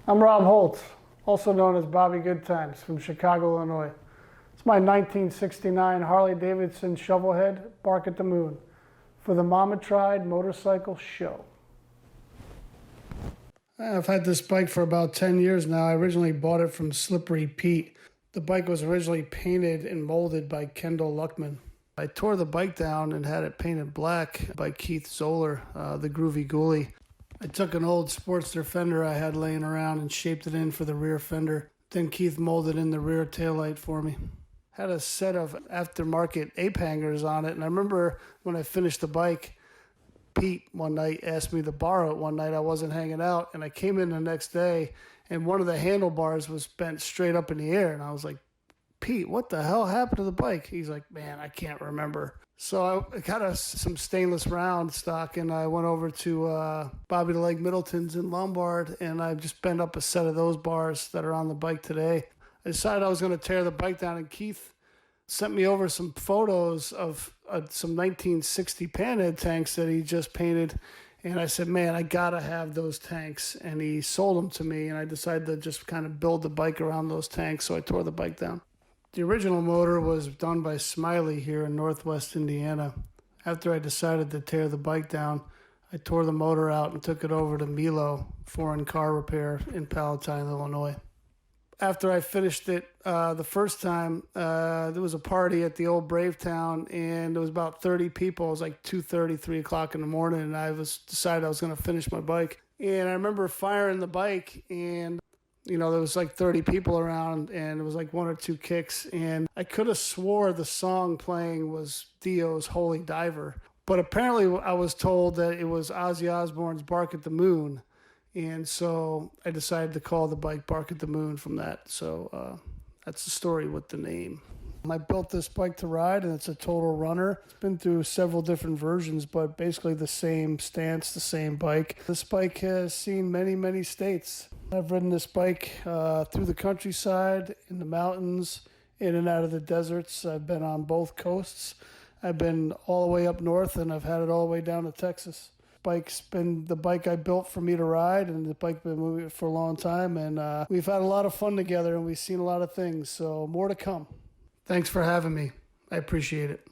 I'm Rob Hultz, also known as Bobby Goodtimes from Chicago, Illinois. It's my 1969 Harley-Davidson Shovelhead Bark at the Moon for the Mama Tried Motorcycle Show. I've had this bike for about 10 years now. I originally bought it from Slippery Pete. The bike was originally painted and molded by Kendall Luckman. I tore the bike down and had it painted black by Keith Zoller, the Groovy Ghoulie. I took an old Sportster fender I had laying around and shaped it in for the rear fender. Then Keith molded in the rear taillight for me. Had a set of aftermarket ape hangers on it, and I remember when I finished the bike, Pete one night asked me to borrow it one night. I wasn't hanging out, and I came in the next day, and one of the handlebars was bent straight up in the air, and I was like, Pete, what the hell happened to the bike? He's like, man, I can't remember. So I got some stainless round stock, and I went over to Bobby the Leg Middleton's in Lombard, and I just bent up a set of those bars that are on the bike today. I decided I was going to tear the bike down, and Keith sent me over some photos of some 1960 Panhead tanks that he just painted. And I said, man, I got to have those tanks. And he sold them to me, and I decided to just kind of build the bike around those tanks, so I tore the bike down. The original motor was done by Smiley here in Northwest Indiana. After I decided to tear the bike down, I tore the motor out and took it over to Milo Foreign Car Repair in Palatine, Illinois. After I finished it the first time, there was a party at the old Bravetown, and there was about 30 people. It was like 2:30, 3 o'clock in the morning, and I decided I was going to finish my bike. And I remember firing the bike, and there was like 30 people around, and it was like one or two kicks, and I could have swore the song playing was Dio's Holy Diver. But apparently I was told that it was Ozzy Osbourne's Bark at the Moon. And so I decided to call the bike Bark at the Moon from that. So that's the story with the name. I built this bike to ride, and it's a total runner. It's been through several different versions, but basically the same stance, the same bike. This bike has seen many, many states. I've ridden this bike through the countryside, in the mountains, in and out of the deserts. I've been on both coasts. I've been all the way up north, and I've had it all the way down to Texas. Bike's been the bike I built for me to ride, and the bike's been moving for a long time, and we've had a lot of fun together, and we've seen a lot of things, so more to come. Thanks for having me. I appreciate it.